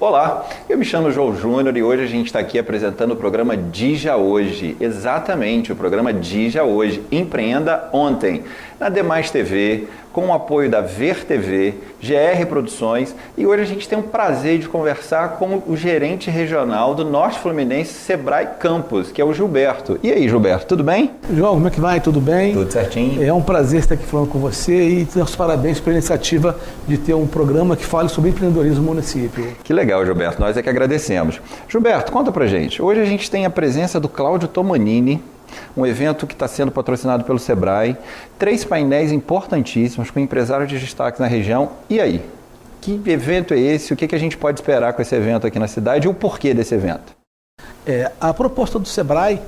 Olá, eu me chamo João Júnior e hoje a gente está aqui apresentando o programa Dija Hoje. Exatamente, o programa Dija Hoje. Empreenda ontem. Na Demais TV, com o apoio da Ver TV, GR Produções, e hoje a gente tem o prazer de conversar com o gerente regional do Norte Fluminense Sebrae Campus, que é o Gilberto. E aí, Gilberto, tudo bem? João, como é que vai? Tudo bem? Tudo certinho. É um prazer estar aqui falando com você e nossos parabéns pela iniciativa de ter um programa que fale sobre empreendedorismo no município. Que legal, Gilberto, nós é que agradecemos. Gilberto, conta pra gente. Hoje a gente tem a presença do Cláudio Tomanini, um evento que está sendo patrocinado pelo Sebrae, 3 painéis importantíssimos com empresários de destaque na região. E aí? Que evento é esse? O que a gente pode esperar com esse evento aqui na cidade e o porquê desse evento? A proposta do Sebrae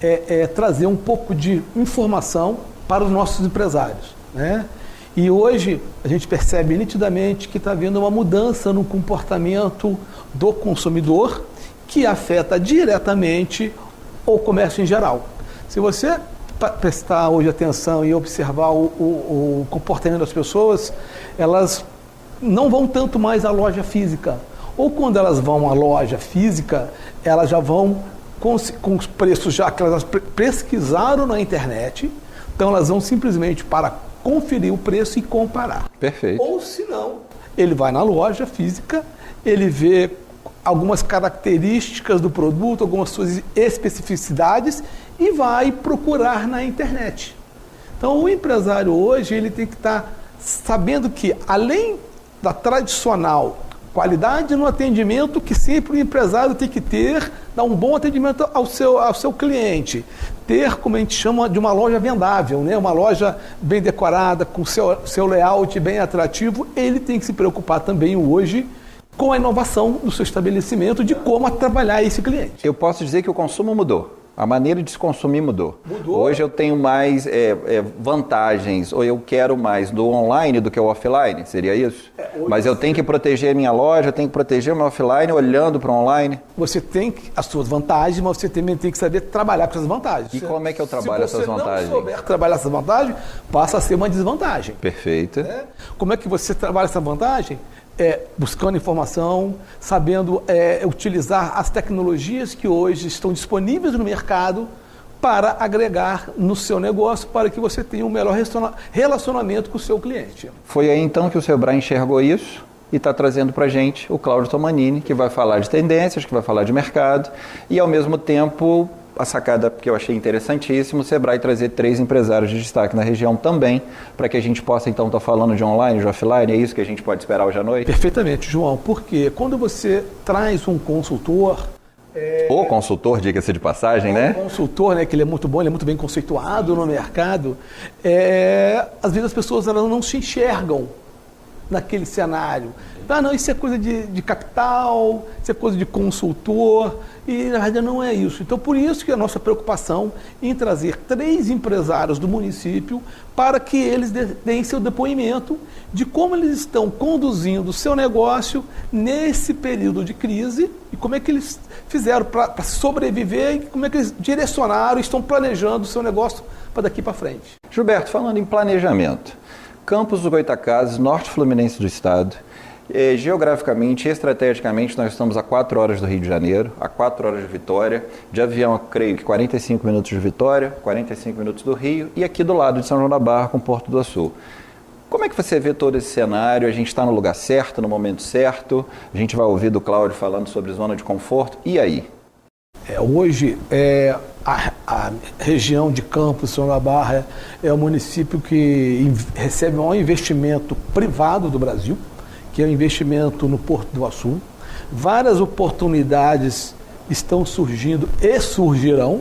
é trazer um pouco de informação para os nossos empresários, né? E hoje a gente percebe nitidamente que está havendo uma mudança no comportamento do consumidor que afeta diretamente o comércio em geral. Se você prestar hoje atenção e observar o comportamento das pessoas, elas não vão tanto mais à loja física. Ou quando elas vão à loja física, elas já vão com os preços já que elas pesquisaram na internet, então elas vão simplesmente para conferir o preço e comparar. Perfeito. Ou se não, ele vai na loja física, ele vê algumas características do produto, algumas suas especificidades e vai procurar na internet. Então o empresário hoje ele tem que estar sabendo que além da tradicional qualidade no atendimento que sempre o empresário tem que ter, dar um bom atendimento ao seu cliente, ter, como a gente chama, de uma loja vendável, né? Uma loja bem decorada, com seu layout bem atrativo, ele tem que se preocupar também hoje com a inovação do seu estabelecimento, de como trabalhar esse cliente. Eu posso dizer que o consumo mudou. A maneira de se consumir mudou. Hoje eu tenho mais vantagens, ou eu quero mais do online do que o offline, seria isso? Mas eu tenho que proteger a minha loja, eu tenho que proteger o meu offline olhando para o online? Você tem as suas vantagens, mas você também tem que saber trabalhar com essas vantagens. E como é que eu trabalho essas vantagens? Se você não souber trabalhar essas vantagens, passa a ser uma desvantagem. Perfeito. Como é que você trabalha essa vantagem? Buscando informação, sabendo utilizar as tecnologias que hoje estão disponíveis no mercado para agregar no seu negócio, para que você tenha um melhor relacionamento com o seu cliente. Foi aí então que o Sebrae enxergou isso e está trazendo para a gente o Cláudio Tomanini, que vai falar de tendências, que vai falar de mercado e ao mesmo tempo a sacada que eu achei interessantíssimo, o Sebrae trazer 3 empresários de destaque na região também, para que a gente possa então estar falando de online, de offline, é isso que a gente pode esperar hoje à noite? Perfeitamente, João, porque quando você traz um consultor... O consultor, diga-se de passagem, né? O consultor, né, que ele é muito bom, ele é muito bem conceituado no mercado, às vezes as pessoas elas não se enxergam naquele cenário. Não, isso é coisa de capital, isso é coisa de consultor, e na verdade não é isso. Então, por isso que a nossa preocupação em trazer 3 empresários do município para que eles deem seu depoimento de como eles estão conduzindo o seu negócio nesse período de crise e como é que eles fizeram para sobreviver e como é que eles direcionaram e estão planejando o seu negócio para daqui para frente. Gilberto, falando em planejamento, Campos do Goytacazes, Norte Fluminense do Estado, geograficamente e estrategicamente nós estamos a 4 horas do Rio de Janeiro, a 4 horas de Vitória, de avião eu creio que 45 minutos de Vitória, 45 minutos do Rio e aqui do lado de São João da Barra com Porto do Açu. Como é que você vê todo esse cenário? A gente está no lugar certo, no momento certo, a gente vai ouvir do Cláudio falando sobre zona de conforto, e aí? Hoje, a região de Campos, São João da Barra, é o município que recebe o maior investimento privado do Brasil, que é o investimento no Porto do Açu. Várias oportunidades estão surgindo e surgirão,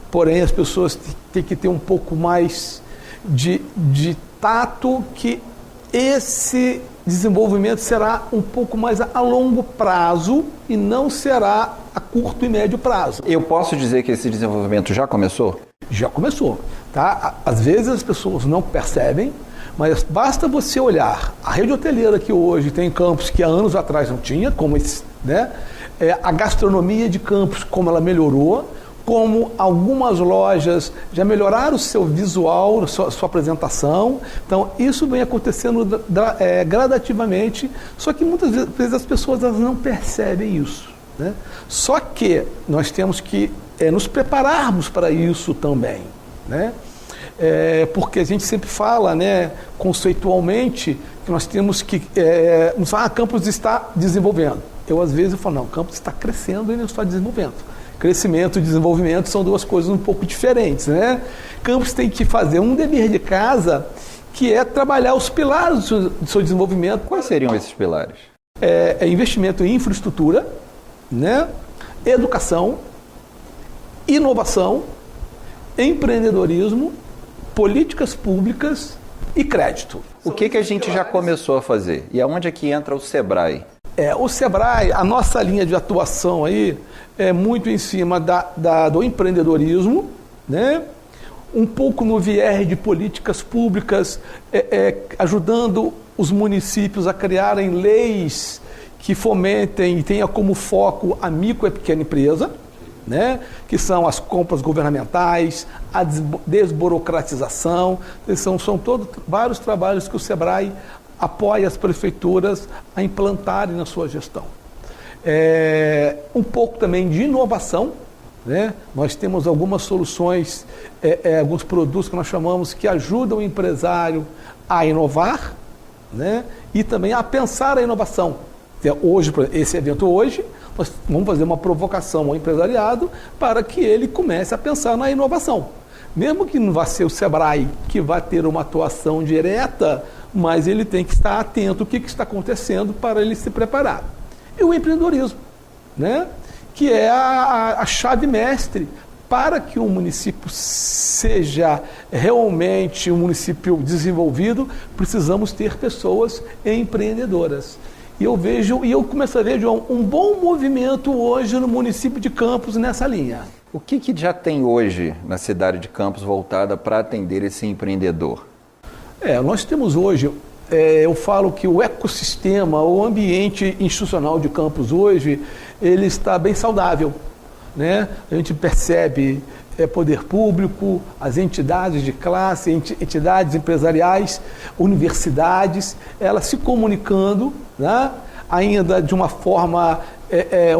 porém as pessoas têm que ter um pouco mais de tato que esse desenvolvimento será um pouco mais a longo prazo e não será a curto e médio prazo. Eu posso dizer que esse desenvolvimento já começou? Já começou, tá? Às vezes as pessoas não percebem, mas basta você olhar a rede hoteleira que hoje tem em Campos que há anos atrás não tinha, como esse, né? A gastronomia de Campos, como ela melhorou, como algumas lojas já melhoraram o seu visual, sua apresentação. Então, isso vem acontecendo gradativamente, só que muitas vezes as pessoas elas não percebem isso, né? Só que nós temos que nos prepararmos para isso também, né? Porque a gente sempre fala, né, conceitualmente, que nós temos que... Campus está desenvolvendo. Eu, às vezes, falo, não, Campus está crescendo e não está desenvolvendo. Crescimento e desenvolvimento são duas coisas um pouco diferentes, né? Campus tem que fazer um dever de casa, que é trabalhar os pilares do seu desenvolvimento. Quais seriam esses pilares? Investimento em infraestrutura, né? Educação, inovação, empreendedorismo, políticas públicas e crédito. O que a gente já começou a fazer? E aonde é que entra o Sebrae? O Sebrae, a nossa linha de atuação aí é muito em cima do empreendedorismo, né? Um pouco no viés de políticas públicas, ajudando os municípios a criarem leis que fomentem e tenham como foco a micro e pequena empresa, né? Que são as compras governamentais, a desburocratização. São todos vários trabalhos que o Sebrae apoia as prefeituras a implantarem na sua gestão. Um pouco também de inovação, né? Nós temos algumas soluções, alguns produtos que nós chamamos que ajudam o empresário a inovar, né? E também a pensar a inovação. Hoje, esse evento hoje, nós vamos fazer uma provocação ao empresariado para que ele comece a pensar na inovação. Mesmo que não vá ser o Sebrae que vai ter uma atuação direta, mas ele tem que estar atento ao que está acontecendo para ele se preparar. E o empreendedorismo, né? Que é a chave mestre para que o município seja realmente um município desenvolvido. Precisamos ter pessoas empreendedoras. E eu começo a ver, João, um bom movimento hoje no município de Campos nessa linha. O que já tem hoje na cidade de Campos voltada para atender esse empreendedor? Nós temos hoje, eu falo que o ecossistema, o ambiente institucional de Campos hoje, ele está bem saudável, né? A gente percebe poder público, as entidades de classe, entidades empresariais, universidades, elas se comunicando, né? Ainda de uma forma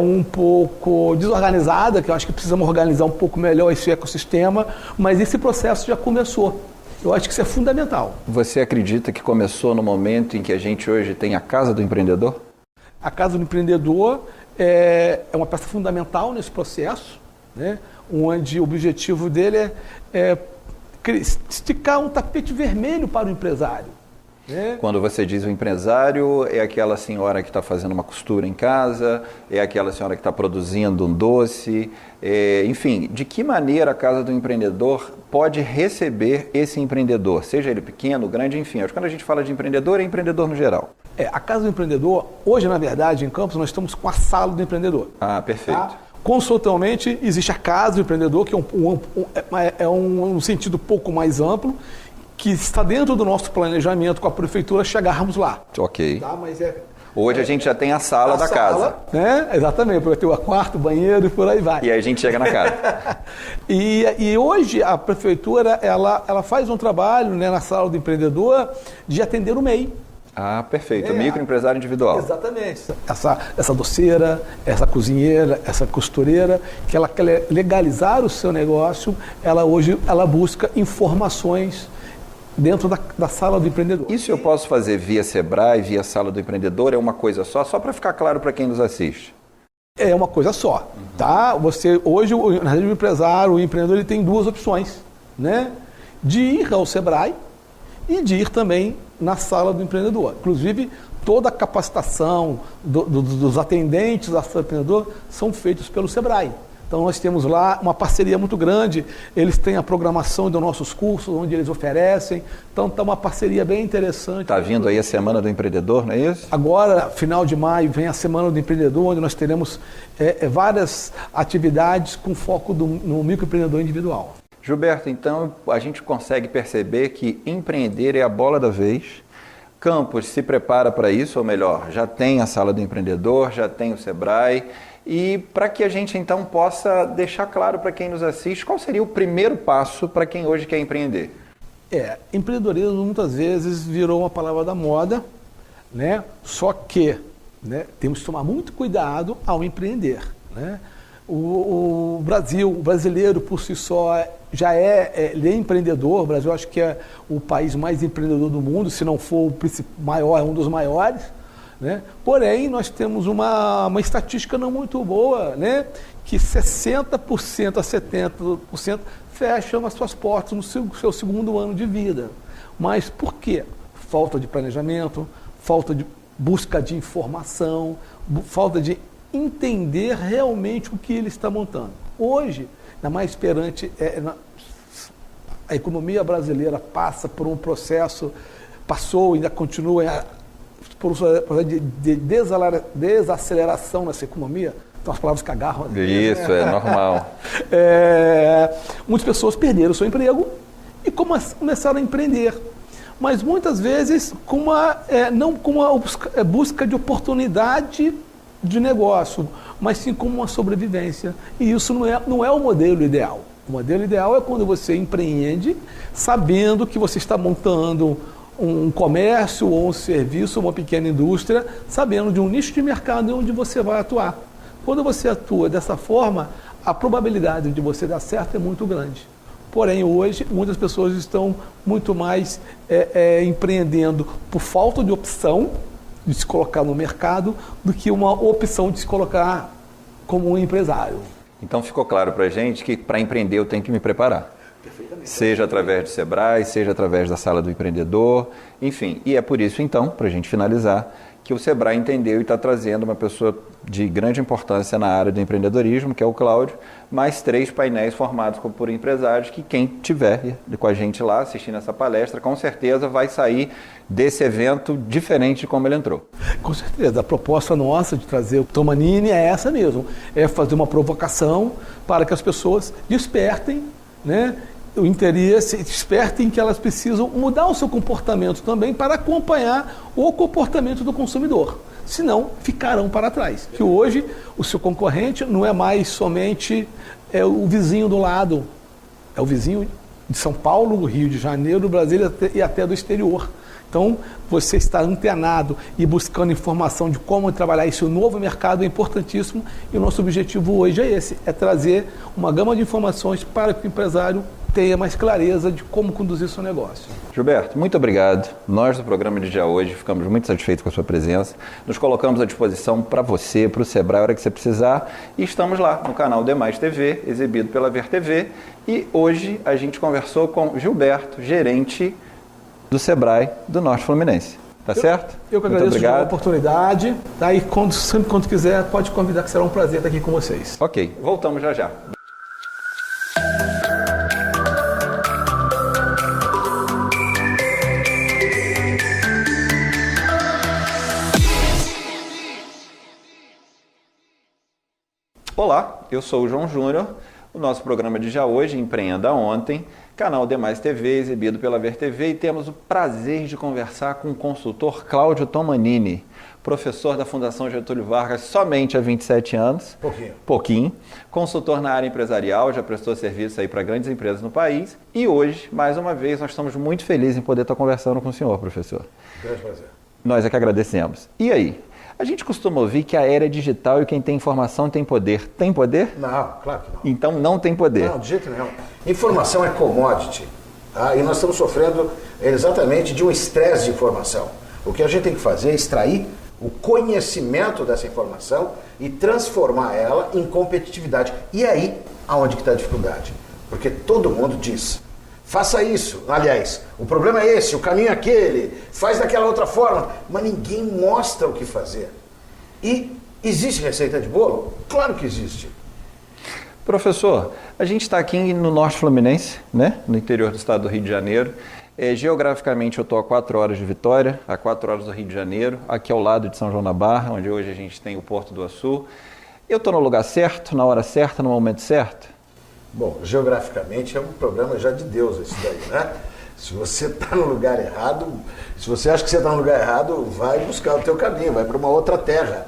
um pouco desorganizada, que eu acho que precisamos organizar um pouco melhor esse ecossistema, mas esse processo já começou. Eu acho que isso é fundamental. Você acredita que começou no momento em que a gente hoje tem a Casa do Empreendedor? A Casa do Empreendedor é uma peça fundamental nesse processo, né? Onde o objetivo dele é esticar um tapete vermelho para o empresário. Quando você diz o empresário, é aquela senhora que está fazendo uma costura em casa, é aquela senhora que está produzindo um doce, enfim, de que maneira a Casa do Empreendedor pode receber esse empreendedor, seja ele pequeno, grande, enfim. Acho que quando a gente fala de empreendedor, é empreendedor no geral. A Casa do Empreendedor, hoje, na verdade, em Campos, nós estamos com a Sala do Empreendedor. Ah, perfeito. Tá? Consultualmente, existe a Casa do Empreendedor, que é um sentido pouco mais amplo, que está dentro do nosso planejamento com a prefeitura chegarmos lá. Ok. Tá? Mas hoje a gente já tem a sala da casa. Né? Exatamente, porque tem o quarto, banheiro e por aí vai. E aí a gente chega na casa. e hoje a prefeitura ela faz um trabalho, né, na Sala do Empreendedor de atender o MEI. Ah, perfeito. Microempresário individual. Exatamente. Essa doceira, essa cozinheira, essa costureira, que ela quer legalizar o seu negócio, hoje ela busca informações dentro da Sala do Empreendedor. Isso eu posso fazer via Sebrae, via Sala do Empreendedor? É uma coisa só para ficar claro para quem nos assiste? É uma coisa só, tá? Hoje, na rede do empresário, o empreendedor, ele tem duas opções, né? De ir ao Sebrae e de ir também na Sala do Empreendedor. Inclusive, toda a capacitação dos atendentes da Sala do Empreendedor são feitos pelo Sebrae. Então, nós temos lá uma parceria muito grande, eles têm a programação dos nossos cursos, onde eles oferecem, então está uma parceria bem interessante. Está vindo aí a Semana do Empreendedor, não é isso? Agora, final de maio, vem a Semana do Empreendedor, onde nós teremos várias atividades com foco no microempreendedor individual. Gilberto, então a gente consegue perceber que empreender é a bola da vez. Campos se prepara para isso, ou melhor, já tem a Sala do Empreendedor, já tem o Sebrae, E para que a gente então possa deixar claro para quem nos assiste, qual seria o primeiro passo para quem hoje quer empreender? Empreendedorismo muitas vezes virou uma palavra da moda, né? Só que, né, temos que tomar muito cuidado ao empreender, né? O brasileiro por si só já ele é empreendedor. O Brasil acho que é o país mais empreendedor do mundo, se não for o maior, é um dos maiores, né? Porém, nós temos uma estatística não muito boa, né? Que 60% a 70% fecham as suas portas no seu segundo ano de vida. Mas por quê? Falta de planejamento, falta de busca de informação, falta de entender realmente o que ele está montando. Hoje, ainda mais perante a economia brasileira passa por um processo, passou e ainda continua por um processo de desaceleração nessa economia. Então as palavras que agarram. Isso, é normal. Muitas pessoas perderam o seu emprego e começaram a empreender. Mas muitas vezes não com uma busca de oportunidade de negócio, mas sim como uma sobrevivência. E isso não é o modelo ideal. O modelo ideal é quando você empreende sabendo que você está montando um comércio ou um serviço, uma pequena indústria, sabendo de um nicho de mercado onde você vai atuar. Quando você atua dessa forma, a probabilidade de você dar certo é muito grande. Porém, hoje, muitas pessoas estão muito mais empreendendo por falta de opção de se colocar no mercado do que uma opção de se colocar como um empresário. Então ficou claro para a gente que para empreender eu tenho que me preparar. Seja através do Sebrae, seja através da Sala do Empreendedor, enfim. E é por isso então, para a gente finalizar, que o Sebrae entendeu e está trazendo uma pessoa de grande importância na área do empreendedorismo, que é o Cláudio, mais 3 painéis formados por empresários que quem tiver com a gente lá assistindo essa palestra, com certeza vai sair desse evento diferente de como ele entrou. Com certeza. A proposta nossa de trazer o Tomanini é essa mesmo, é fazer uma provocação para que as pessoas despertem, né, o interesse, despertem que elas precisam mudar o seu comportamento também para acompanhar o comportamento do consumidor. Senão, ficarão para trás. Que hoje, o seu concorrente não é mais somente o vizinho do lado, é o vizinho de São Paulo, Rio de Janeiro, Brasília e até do exterior. Então, você estar antenado e buscando informação de como trabalhar esse novo mercado é importantíssimo, e o nosso objetivo hoje é esse, é trazer uma gama de informações para que o empresário tenha mais clareza de como conduzir seu negócio. Gilberto, muito obrigado. Nós do programa de dia hoje ficamos muito satisfeitos com a sua presença. Nos colocamos à disposição para você, para o Sebrae, a hora que você precisar. E estamos lá no canal Demais TV, exibido pela Ver TV. E hoje a gente conversou com Gilberto, gerente do Sebrae do Norte Fluminense. Tá certo? Eu que agradeço a oportunidade. Tá? E sempre quando quiser, pode convidar, que será um prazer estar aqui com vocês. Ok, voltamos já já. Olá, eu sou o João Júnior. O nosso programa de já hoje, Empreenda Ontem, canal Demais TV, exibido pela Ver TV, e temos o prazer de conversar com o consultor Cláudio Tomanini, professor da Fundação Getúlio Vargas somente há 27 anos. Pouquinho. Consultor na área empresarial, já prestou serviço aí para grandes empresas no país. E hoje, mais uma vez, nós estamos muito felizes em poder estar conversando com o senhor, professor. Grande prazer. Nós é que agradecemos. E aí? A gente costuma ouvir que a era é digital e quem tem informação tem poder. Tem poder? Não, claro que não. Então não tem poder. Não, de jeito nenhum. Informação é commodity. Tá? E nós estamos sofrendo exatamente de um estresse de informação. O que a gente tem que fazer é extrair o conhecimento dessa informação e transformar ela em competitividade. E aí, aonde que está a dificuldade? Porque todo mundo diz, faça isso. Aliás, o problema é esse, o caminho é aquele, faz daquela outra forma, mas ninguém mostra o que fazer. E existe receita de bolo? Claro que existe. Professor, a gente está aqui no Norte Fluminense, né? No interior do estado do Rio de Janeiro. Geograficamente eu estou a 4 horas de Vitória, a 4 horas do Rio de Janeiro, aqui ao lado de São João da Barra, onde hoje a gente tem o Porto do Açu. Eu estou no lugar certo, na hora certa, no momento certo? Bom, geograficamente é um problema já de Deus esse daí, né? Se você está no lugar errado, se você acha que você está no lugar errado, vai buscar o teu caminho, vai para uma outra terra.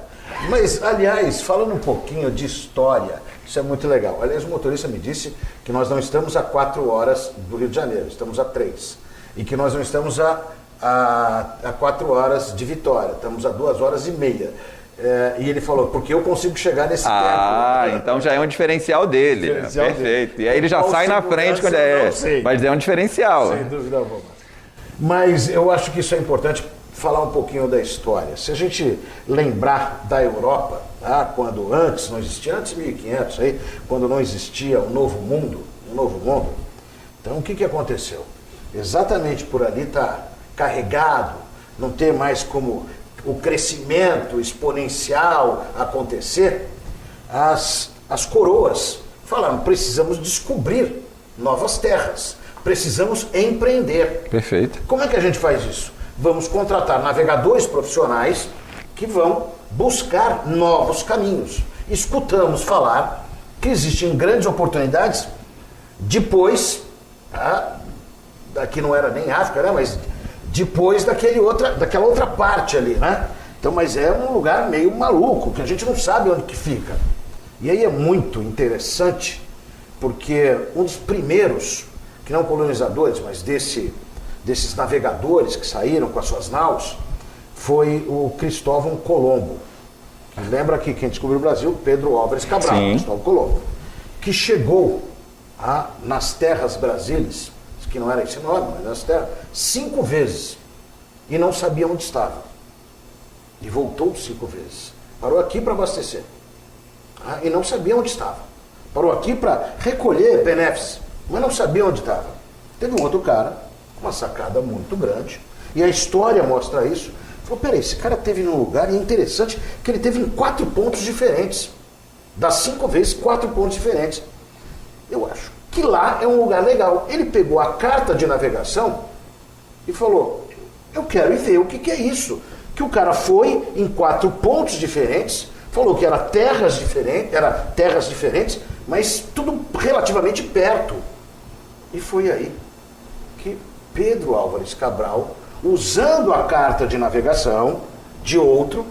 Mas, aliás, falando um pouquinho de história, isso é muito legal. Aliás, o motorista me disse que nós não estamos a 4 horas do Rio de Janeiro, estamos a 3. E que nós não estamos a 4 horas de Vitória, estamos a 2 horas e meia. E ele falou, porque eu consigo chegar nesse tempo. Então já é um diferencial dele. Perfeito. Dele. E aí ele já sai na frente quando mas é um diferencial. Sem dúvida alguma. Mas eu acho que isso é importante falar um pouquinho da história. Se a gente lembrar da Europa, tá? Quando antes não existia, antes de 1500 aí, quando não existia um novo mundo, então o que aconteceu? Exatamente por ali está carregado, não ter mais como o crescimento exponencial acontecer, as coroas falaram, precisamos descobrir novas terras, precisamos empreender. Perfeito. Como é que a gente faz isso? Vamos contratar navegadores profissionais que vão buscar novos caminhos. Escutamos falar que existem grandes oportunidades depois, daqui não era nem África, né? Mas depois daquela outra parte ali, né? Então, mas é um lugar meio maluco, que a gente não sabe onde que fica. E aí é muito interessante, porque um dos primeiros, que não colonizadores, mas desses navegadores que saíram com as suas naus, foi o Cristóvão Colombo. Lembra que quem descobriu o Brasil? Pedro Álvares Cabral, Cristóvão Colombo, que chegou nas terras brasileiras, que não era esse nome, mas nas terras, 5 vezes, e não sabia onde estava. E voltou 5 vezes. Parou aqui para abastecer. E não sabia onde estava. Parou aqui para recolher benefícios, mas não sabia onde estava. Teve um outro cara, uma sacada muito grande, e a história mostra isso. Falou, peraí, esse cara teve num lugar, e é interessante que ele teve em 4 pontos diferentes. Das 5 vezes, 4 pontos diferentes. Eu acho que lá é um lugar legal. Ele pegou a carta de navegação e falou, eu quero ir ver o que é isso. Que o cara foi em 4 pontos diferentes, falou que era terras diferentes, mas tudo relativamente perto. E foi aí que Pedro Álvares Cabral, usando a carta de navegação de outro,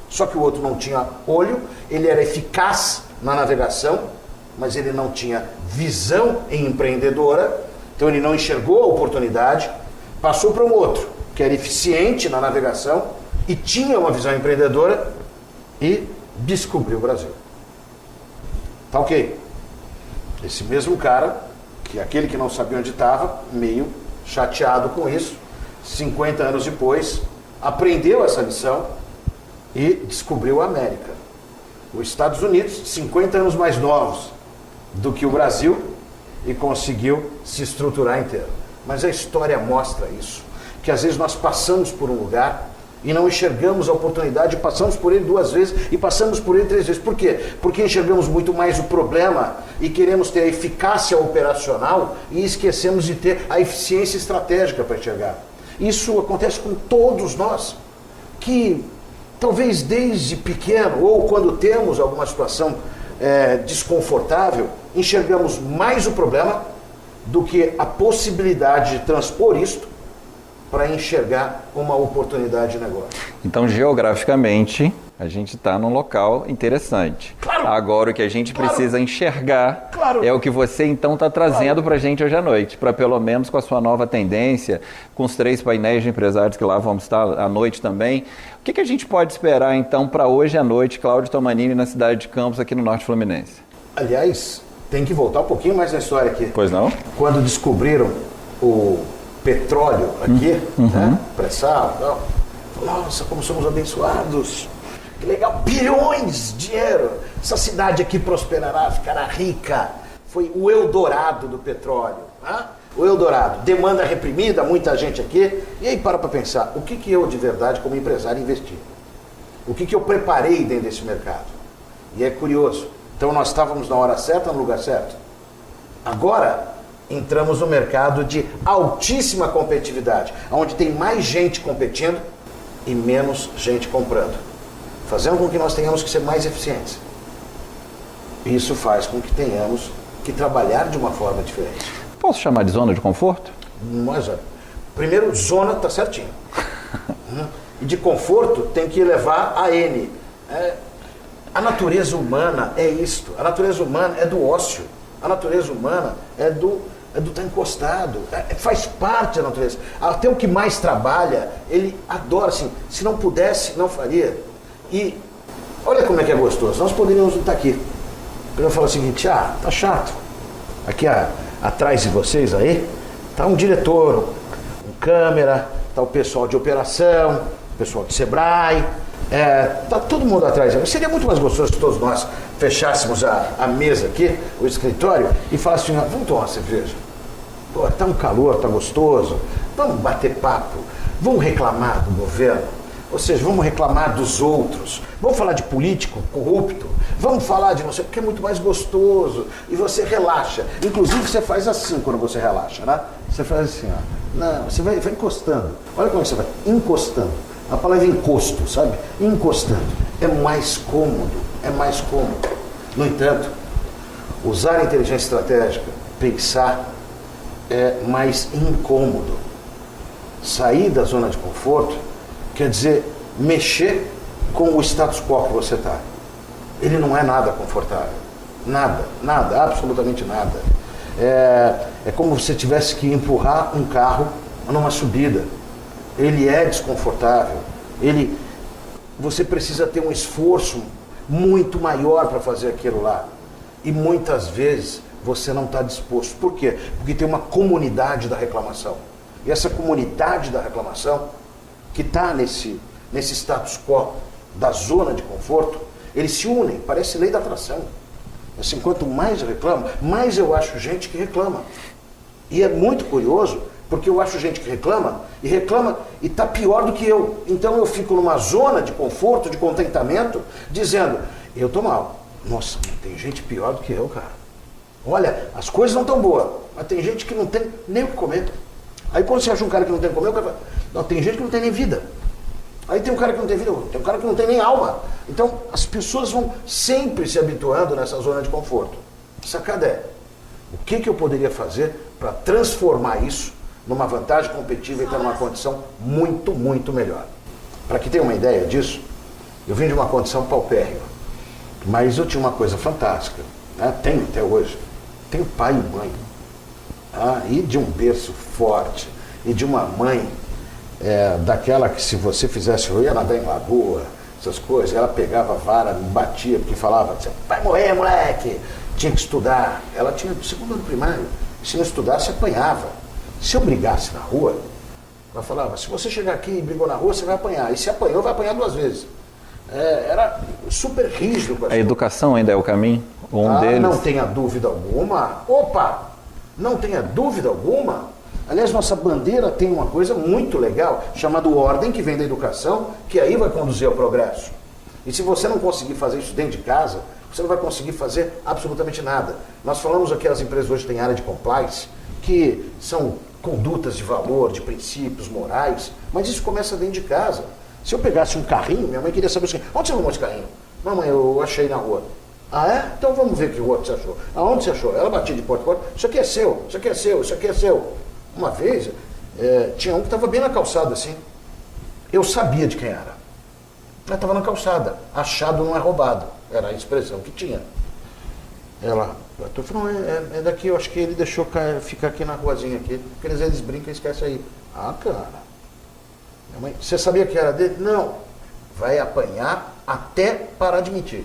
só que o outro não tinha olho, ele era eficaz na navegação, mas ele não tinha visão empreendedora, então ele não enxergou a oportunidade, passou para um outro, que era eficiente na navegação e tinha uma visão empreendedora e descobriu o Brasil. Tá ok. Esse mesmo cara, que aquele que não sabia onde estava, meio chateado com isso, 50 anos depois, aprendeu essa lição e descobriu a América. Os Estados Unidos, 50 anos mais novos do que o Brasil, e conseguiu se estruturar inteiro. Mas a história mostra isso, que às vezes nós passamos por um lugar e não enxergamos a oportunidade, passamos por ele 2 vezes e passamos por ele 3 vezes. Por quê? Porque enxergamos muito mais o problema e queremos ter a eficácia operacional e esquecemos de ter a eficiência estratégica para enxergar. Isso acontece com todos nós, que talvez desde pequeno ou quando temos alguma situação desconfortável, enxergamos mais o problema do que a possibilidade de transpor isto para enxergar uma oportunidade de negócio. Então, geograficamente, a gente está num local interessante. Claro. Agora, o que a gente precisa enxergar é o que você, então, está trazendo para a gente hoje à noite, para pelo menos com a sua nova tendência, com os 3 painéis de empresários que lá vamos estar à noite também. O que a gente pode esperar, então, para hoje à noite, Cláudio Tomanini, na cidade de Campos, aqui no Norte Fluminense? Aliás, tem que voltar um pouquinho mais na história aqui. Pois não? Quando descobriram o petróleo aqui, né? Pré-sal e tal. Nossa, como somos abençoados. Que legal, bilhões de dinheiro. Essa cidade aqui prosperará, ficará rica. Foi o Eldorado do petróleo. Né? O Eldorado. Demanda reprimida, muita gente aqui. E aí para pensar, o que eu de verdade como empresário investi? O que eu preparei dentro desse mercado? E é curioso. Então nós estávamos na hora certa, no lugar certo. Agora entramos no mercado de altíssima competitividade, onde tem mais gente competindo e menos gente comprando, fazendo com que nós tenhamos que ser mais eficientes. Isso faz com que tenhamos que trabalhar de uma forma diferente. Posso chamar de zona de conforto? Mas, primeiro, zona está certinho. E de conforto tem que elevar a N. A natureza humana é isto. A natureza humana é do ócio. A natureza humana é do estar encostado. Faz parte da natureza. Até o que mais trabalha, ele adora, assim. Se não pudesse, não faria. E olha como é que é gostoso. Nós poderíamos estar aqui. Eu falo o seguinte, tá chato. Aqui atrás de vocês aí, tá um diretor, um câmera, tá o pessoal de operação, o pessoal de Sebrae, tá todo mundo atrás. Seria muito mais gostoso se todos nós fechássemos a mesa aqui, o escritório, e falassem, vamos tomar uma cerveja. Pô, tá um calor, tá gostoso, vamos bater papo, vamos reclamar do governo, ou seja, vamos reclamar dos outros, vamos falar de político corrupto, vamos falar de você, porque é muito mais gostoso, e você relaxa. Inclusive você faz assim quando você relaxa, né? Você faz assim, Não, você vai encostando. Olha como você vai, encostando. A palavra encosto, sabe? Encostando. É mais cômodo, é mais cômodo. No entanto, usar a inteligência estratégica, pensar, é mais incômodo. Sair da zona de conforto quer dizer mexer com o status quo que você está. Ele não é nada confortável. Nada, absolutamente nada. É como se você tivesse que empurrar um carro numa subida. Ele é desconfortável. Você precisa ter um esforço muito maior para fazer aquilo lá. E muitas vezes você não está disposto. Por quê? Porque tem uma comunidade da reclamação. E essa comunidade da reclamação, que está nesse status quo da zona de conforto, eles se unem, parece lei da atração. Assim, quanto mais eu reclamo, mais eu acho gente que reclama. E é muito curioso, porque eu acho gente que reclama e está pior do que eu. Então eu fico numa zona de conforto, de contentamento, dizendo, eu estou mal. Nossa, tem gente pior do que eu, cara. Olha, as coisas não estão boas, mas tem gente que não tem nem o que comer. Aí quando você acha um cara que não tem o que comer, o cara fala, não, tem gente que não tem nem vida. Aí tem um cara que não tem vida, tem um cara que não tem nem alma. Então as pessoas vão sempre se habituando nessa zona de conforto. A sacada é, o que eu poderia fazer para transformar isso numa vantagem competitiva e estar numa condição muito, muito melhor? Para que tenha uma ideia disso, eu vim de uma condição paupérrima, mas eu tinha uma coisa fantástica, né? Tenho até hoje, tenho pai e mãe, e de um berço forte, e de uma mãe daquela que se você fizesse, eu ia nadar em lagoa, essas coisas, ela pegava a vara, me batia, porque falava, você vai morrer, moleque, tinha que estudar. Ela tinha segundo ano primário, se não estudasse, apanhava. Se eu brigasse na rua, ela falava, se você chegar aqui e brigou na rua, você vai apanhar. E se apanhou, vai apanhar 2 vezes. Era super rígido com a educação ainda é o caminho? Deles? Não tenha dúvida alguma. Opa! Não tenha dúvida alguma. Aliás, nossa bandeira tem uma coisa muito legal, chamada ordem, que vem da educação, que aí vai conduzir ao progresso. E se você não conseguir fazer isso dentro de casa, você não vai conseguir fazer absolutamente nada. Nós falamos aqui, as empresas hoje têm área de compliance, que são condutas de valor, de princípios morais, mas isso começa dentro de casa. Se eu pegasse um carrinho, minha mãe queria saber assim, onde você arrumou esse carrinho? Mamãe, eu achei na rua. Ah, é? Então vamos ver o que o outro você achou. Aonde você achou? Ela batia de porta em porta, isso aqui é seu, isso aqui é seu, isso aqui é seu. Uma vez, tinha um que estava bem na calçada, assim. Eu sabia de quem era. Ela estava na calçada. Achado não é roubado. Era a expressão que tinha. Ela falou, é daqui, eu acho que ele deixou ficar aqui na ruazinha aqui. Porque eles brincam e esquecem aí. Ah, cara. Minha mãe, você sabia que era dele? Não. Vai apanhar até parar de mentir.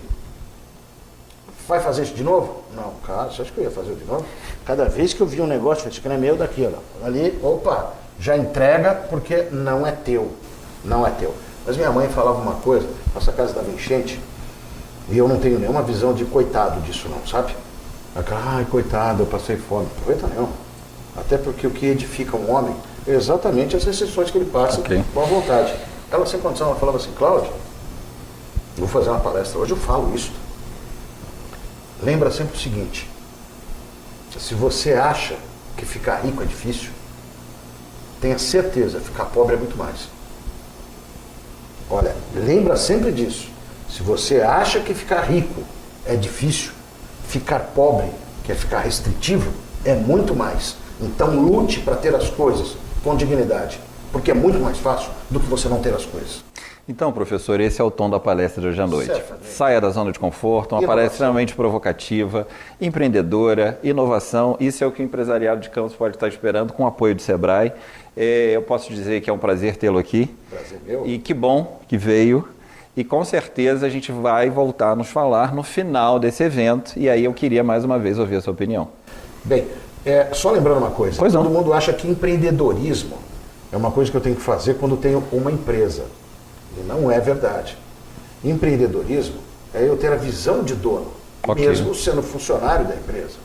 Vai fazer isso de novo? Não, cara, você acha que eu ia fazer de novo? Cada vez que eu vi um negócio, isso aqui não é meu, daquilo. Ali, opa, já entrega porque não é teu. Não é teu. Mas minha mãe falava uma coisa, nossa casa dava enchente, e eu não tenho nenhuma visão de coitado disso não, sabe? Ai, coitado, eu passei fome. Coitado não. Até porque o que edifica um homem é exatamente as exceções que ele passa com a vontade. Ela sem condição, ela falava assim, Cláudio, vou fazer uma palestra hoje, eu falo isso. Lembra sempre o seguinte, se você acha que ficar rico é difícil, tenha certeza, ficar pobre é muito mais. Olha, lembra sempre disso. Se você acha que ficar rico é difícil, ficar pobre, que é ficar restritivo, é muito mais. Então lute para ter as coisas com dignidade, porque é muito mais fácil do que você não ter as coisas. Então, professor, esse é o tom da palestra de hoje à noite. Certamente. Saia da zona de conforto, uma palestra extremamente provocativa, empreendedora, inovação. Isso é o que o empresariado de Campos pode estar esperando com o apoio do Sebrae. Eu posso dizer que é um prazer tê-lo aqui. Prazer meu. E que bom que veio. E com certeza a gente vai voltar a nos falar no final desse evento. E aí eu queria mais uma vez ouvir a sua opinião. Bem, só lembrando uma coisa. Pois não. Todo mundo acha que empreendedorismo é uma coisa que eu tenho que fazer quando tenho uma empresa. E não é verdade. Empreendedorismo é eu ter a visão de dono, Ok. mesmo sendo funcionário da empresa.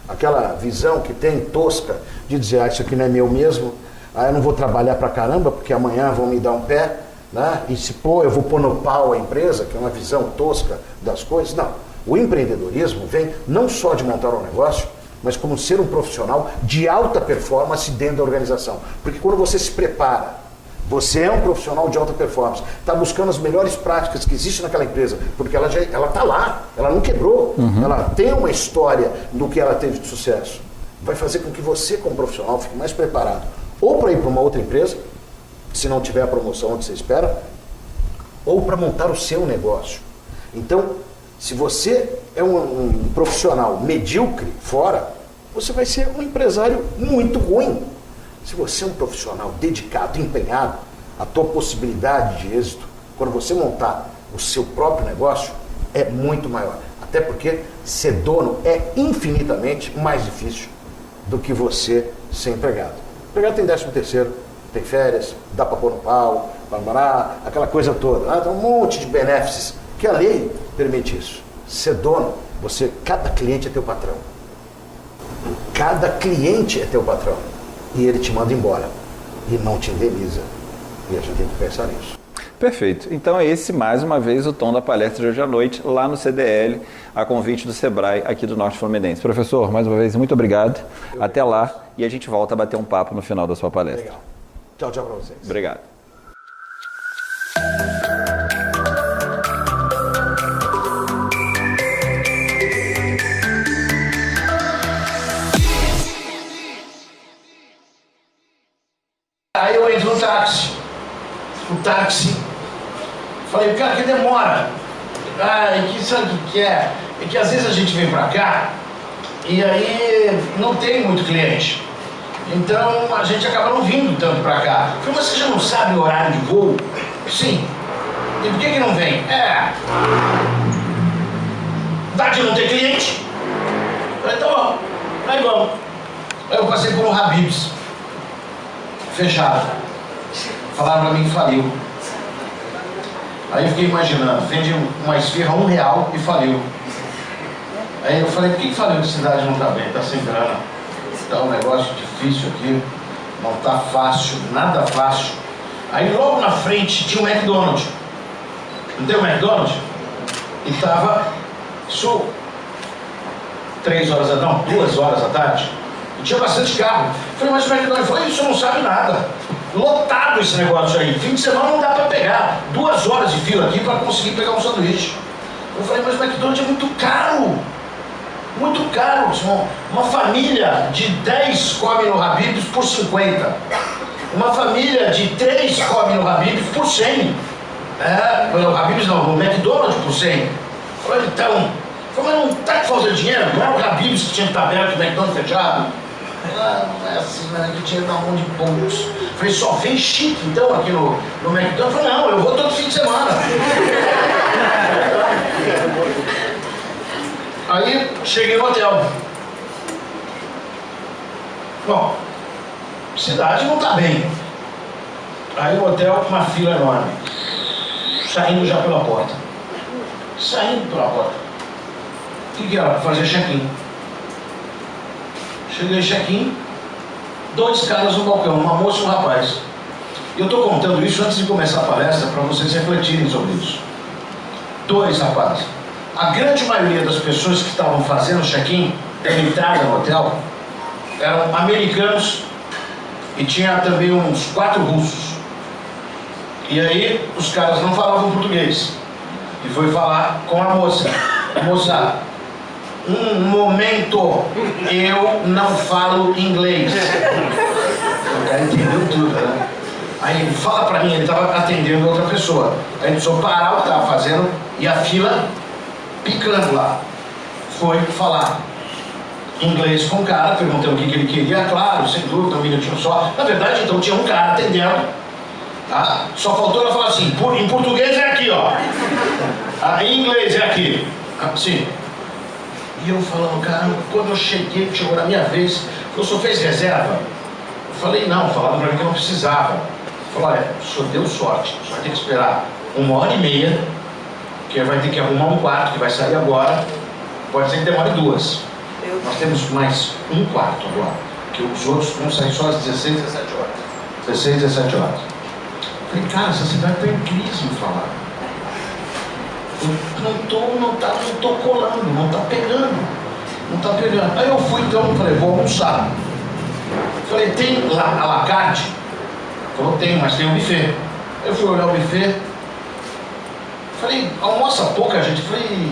Aquela visão que tem tosca de dizer, isso aqui não é meu mesmo, eu não vou trabalhar pra caramba porque amanhã vão me dar um pé, né? E se pôr, eu vou pôr no pau a empresa, que é uma visão tosca das coisas. Não. O empreendedorismo vem não só de montar um negócio, mas como ser um profissional de alta performance dentro da organização. Porque quando você se prepara, você é um profissional de alta performance, está buscando as melhores práticas que existem naquela empresa, porque ela está lá, ela não quebrou, ela tem uma história do que ela teve de sucesso. Vai fazer com que você, como profissional, fique mais preparado, ou para ir para uma outra empresa, se não tiver a promoção onde você espera, ou para montar o seu negócio. Então, se você é um profissional medíocre fora, você vai ser um empresário muito ruim. Se você é um profissional dedicado, empenhado, a tua possibilidade de êxito, quando você montar o seu próprio negócio, é muito maior. Até porque ser dono é infinitamente mais difícil do que você ser empregado. O empregado tem 13º, tem férias, dá para pôr no pau, aquela coisa toda. Tem um monte de benefícios que a lei permite isso. Ser dono, cada cliente é teu patrão. Cada cliente é teu patrão. E ele te manda embora. E não te indeniza. E a gente tem que pensar nisso. Perfeito. Então é esse, mais uma vez, o tom da palestra de hoje à noite, lá no CDL, a convite do Sebrae, aqui do Norte Fluminense. Professor, mais uma vez, muito obrigado. Até lá. E a gente volta a bater um papo no final da sua palestra. Legal. Tchau, tchau para vocês. Obrigado. Aí eu entro no táxi. O táxi. Falei, cara, que demora. Sabe o que é? É que às vezes a gente vem pra cá e aí não tem muito cliente. Então a gente acaba não vindo tanto pra cá. Falei, mas você já não sabe o horário de voo? Sim. E por que não vem? Dá de não ter cliente? Falei, tá bom. Aí vamos. Aí eu passei por um Habib's. Fechado. Falaram pra mim que faliu. Aí eu fiquei imaginando, vendi uma esfirra R$1 e faliu. Aí eu falei, por que faliu? A cidade não tá bem, tá sem grana. Tá um negócio difícil aqui, não tá fácil, nada fácil. Aí logo na frente tinha um McDonald's. Não tem um McDonald's? E tava 2 horas da tarde. E tinha bastante carro. Eu falei, mas o McDonald's falou, isso não sabe nada. Lotado esse negócio aí. Fim de semana não dá pra pegar. 2 horas de fila aqui pra conseguir pegar um sanduíche. Eu falei, mas o McDonald's é muito caro. Muito caro. Uma família de 10 come no Habib's por 50. Uma família de 3 come no Habib's por 100. No Habib's não, no McDonald's por 100. Eu falei, então... Eu falei, mas não tá com falta de dinheiro? Não era o Habib's que tinha que estar aberto, o McDonald's fechado? Não é assim, né? Que tinha na mão de poucos. Falei, só fez chique então aqui no McDonald's? Eu falei, não, eu vou todo fim de semana. Aí cheguei no hotel. Bom, cidade não tá bem. Aí o hotel com uma fila enorme. Saindo já pela porta. Saindo pela porta. O que era? Fazer check-in. Cheguei check-in, 2 caras no balcão, uma moça e um rapaz. Eu estou contando isso antes de começar a palestra para vocês refletirem sobre isso. 2 rapazes. A grande maioria das pessoas que estavam fazendo check-in, da entrada no hotel, eram americanos e tinha também uns 4 russos. E aí os caras não falavam português. E foi falar com a moça. Moça, um momento, eu não falo inglês. O cara entendeu tudo, né? Aí ele fala pra mim, ele estava atendendo outra pessoa. Aí ele precisou parar o que estava fazendo e a fila picando lá. Foi falar em inglês com o cara, perguntando o que ele queria, claro, sem dúvida, um minutinho só. Na verdade, então tinha um cara atendendo, tá? Só faltou ela falar assim, em português é aqui, ó. Em inglês é aqui. Sim. E eu falando, caramba, quando eu cheguei, chegou na minha vez, o senhor fez reserva? Eu falei, não, falaram pra mim que eu não precisava. Falaram, o senhor deu sorte, o senhor vai ter que esperar 1h30, que vai ter que arrumar um quarto, que vai sair agora, pode ser que demore 2. Nós temos mais um quarto agora, que os outros vão sair só às 16, 17 horas. 16, 17 horas. Falei, cara, essa cidade está em crise, me falaram. Eu não tô colando, não tá pegando. Aí eu fui então, falei, vou almoçar. Falei, tem lá à la carte? Falou, tem, mas tem um buffet. Eu fui olhar o buffet. Falei, almoça pouca gente. Falei,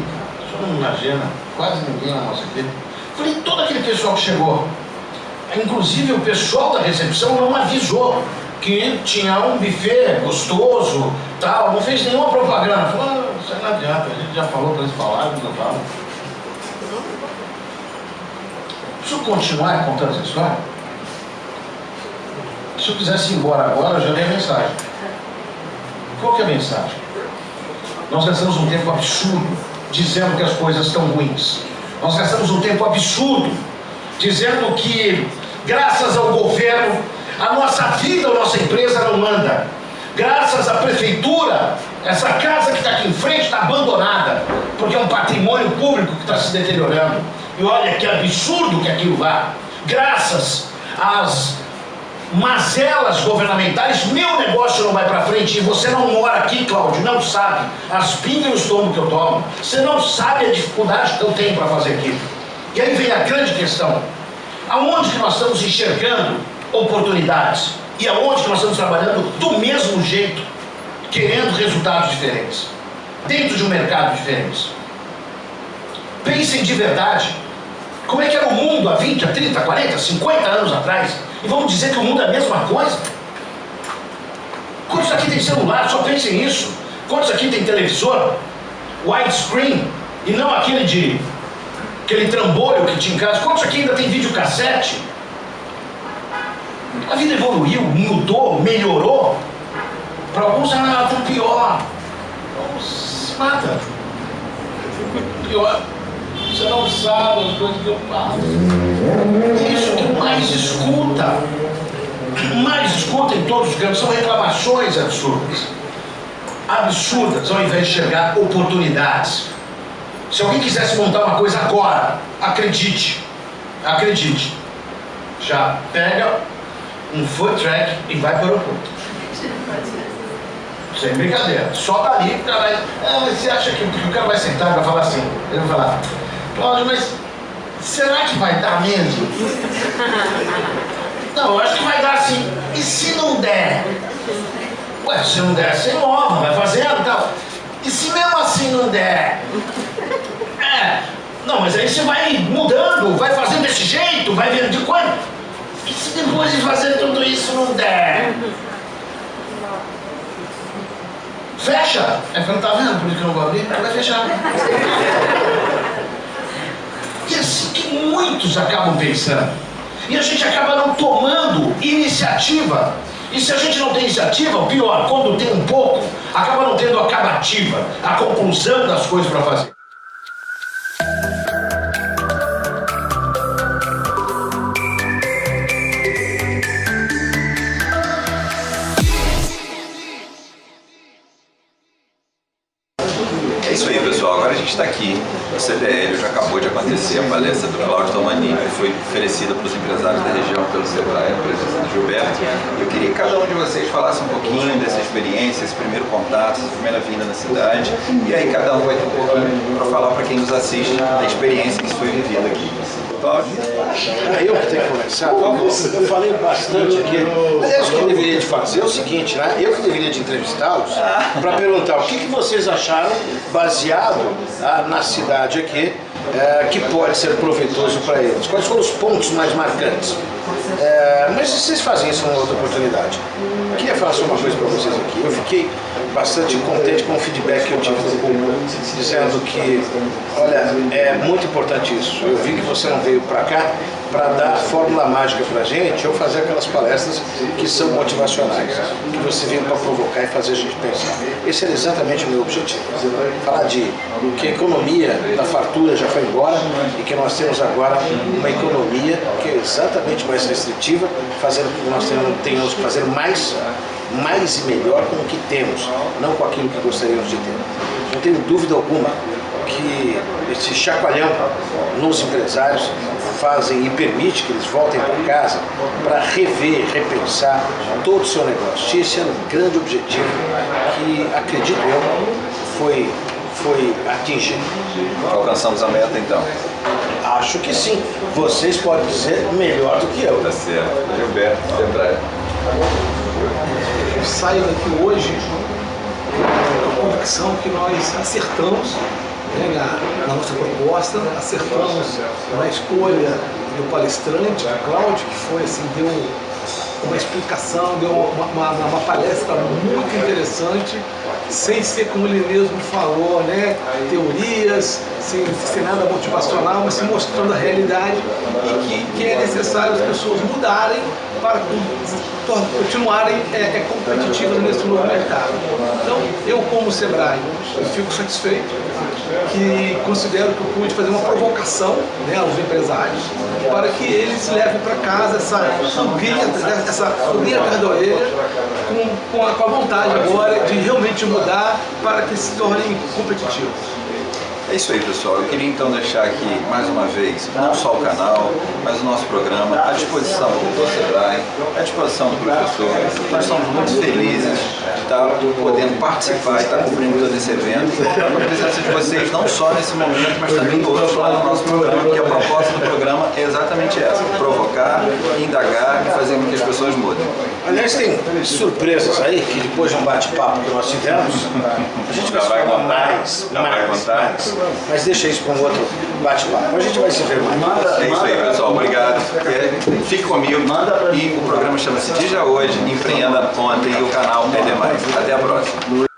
só não imagina, quase ninguém almoça aqui. Falei, todo aquele pessoal que chegou, inclusive o pessoal da recepção não avisou que tinha um buffet gostoso, tal, não fez nenhuma propaganda. Falou, isso não adianta, a gente já falou para eles falarem, não falam. Preciso continuar contando essa história? Se eu quisesse ir embora agora, eu já dei a mensagem. Qual que é a mensagem? Nós gastamos um tempo absurdo dizendo que as coisas estão ruins. Nós gastamos um tempo absurdo dizendo que, graças ao governo, a nossa vida, a nossa empresa não anda. Graças à prefeitura, essa casa que está aqui em frente está abandonada, porque é um patrimônio público que está se deteriorando. E olha que absurdo que aquilo vá. Graças às mazelas governamentais, meu negócio não vai para frente. E você não mora aqui, Cláudio, não sabe as pingas e os tombos que eu tomo. Você não sabe a dificuldade que eu tenho para fazer aquilo. E aí vem a grande questão: aonde que nós estamos enxergando oportunidades? E aonde que nós estamos trabalhando do mesmo jeito, querendo resultados diferentes, dentro de um mercado diferente? Pensem de verdade, como é que era o mundo há 20, há 30, 40, 50 anos atrás? E vamos dizer que o mundo é a mesma coisa? Quantos aqui tem celular? Só pensem nisso. Quantos aqui tem televisor? Widescreen, e não aquele trambolho que tinha em casa. Quantos aqui ainda tem videocassete? A vida evoluiu, mudou, melhorou. Para alguns ela está pior. Alguns se matam. Pior. Você não sabe as coisas que eu faço. Isso que mais escuta em todos os campos são reclamações absurdas. Absurdas, ao invés de enxergar oportunidades. Se alguém quisesse montar uma coisa agora, acredite, já pega um food track e vai para o aeroporto. Sem brincadeira. Só dali o cara vai. Mas você acha que o cara vai sentar e vai falar assim? Ele vai falar, Cláudio, mas será que vai dar mesmo? Não, eu acho que vai dar sim. E se não der? Ué, se não der, você inova, vai fazendo e tal. E se mesmo assim não der? Não, mas aí você vai mudando, vai fazendo desse jeito, vai vendo de quando. E se depois de fazer tudo isso não der? Fecha! Não tá vendo por que eu não vou abrir? Vai fechar. E assim que muitos acabam pensando. E a gente acaba não tomando iniciativa. E se a gente não tem iniciativa, pior, quando tem um pouco, acaba não tendo a acabativa, a conclusão das coisas para fazer. É isso aí, pessoal. Agora a gente está aqui no CDL, já acabou de acontecer a palestra do Cláudio Tomani, que foi oferecida para os empresários da região pelo Sebrae, a presença do Gilberto. Eu queria que cada um de vocês falasse um pouquinho dessa experiência, esse primeiro contato, essa primeira vinda na cidade, e aí cada um vai ter um pouquinho para falar para quem nos assiste da experiência que foi vivida aqui. Eu que tenho que começar. Eu falei bastante aqui. Aliás, o que eu deveria de fazer é o seguinte, né? Eu que deveria de entrevistá-los para perguntar o que vocês acharam, baseado na cidade aqui, que pode ser proveitoso para eles. Quais foram os pontos mais marcantes? Mas vocês fazem isso numa outra oportunidade. Eu queria falar só uma coisa para vocês aqui. Eu fiquei bastante contente com o feedback que eu tive do público, dizendo que, olha, é muito importante isso. Eu vi que você não veio para cá para dar a fórmula mágica para a gente ou fazer aquelas palestras que são motivacionais, que você veio para provocar e fazer a gente pensar. Esse era exatamente o meu objetivo. Falar de que a economia da fartura já foi embora e que nós temos agora uma economia que é exatamente mais restritiva, fazendo com que nós tenhamos que fazer mais e melhor com o que temos, não com aquilo que gostaríamos de ter. Não tenho dúvida alguma que esse chacoalhão nos empresários fazem e permite que eles voltem para casa para rever, repensar todo o seu negócio. Esse é um grande objetivo que, acredito eu, foi atingido. Alcançamos a meta então. Acho que sim. Vocês podem dizer melhor do que eu. Tá certo. Gilberto, Sebrae. Eu saio daqui hoje com a convicção que nós acertamos, né, na nossa proposta, acertamos na escolha do palestrante, o Cláudio, que foi assim, deu uma explicação, deu uma palestra muito interessante, sem ser, como ele mesmo falou, né, teorias, sem nada motivacional, mas se mostrando a realidade e que é necessário as pessoas mudarem para continuarem competitivas nesse novo mercado. Então, eu como Sebrae, eu fico satisfeito, que considero que eu pude fazer uma provocação, né, aos empresários, para que eles levem para casa essa pulguinha atrás da orelha, com a vontade agora de realmente mudar para que se tornem competitivos. É isso aí, pessoal. Eu queria então deixar aqui mais uma vez, não só o canal, mas o nosso programa à disposição do Sebrae, à disposição do professor. Nós estamos muito felizes de estar podendo participar e estar cobrindo todo esse evento, com a presença de vocês, não só nesse momento, mas também outros lá no nosso programa, porque a proposta do programa é exatamente essa: provocar, indagar e fazer com que as pessoas mudem. Aliás, tem surpresas aí que depois de um bate-papo que nós tivemos, a gente vai falar mais. Mas deixa isso para um outro bate-papo. A gente vai se ver mais. É isso aí, pessoal. Obrigado. Fique comigo. E o programa chama-se Dija Hoje, Empreenda Ontem e o canal é demais. Até a próxima.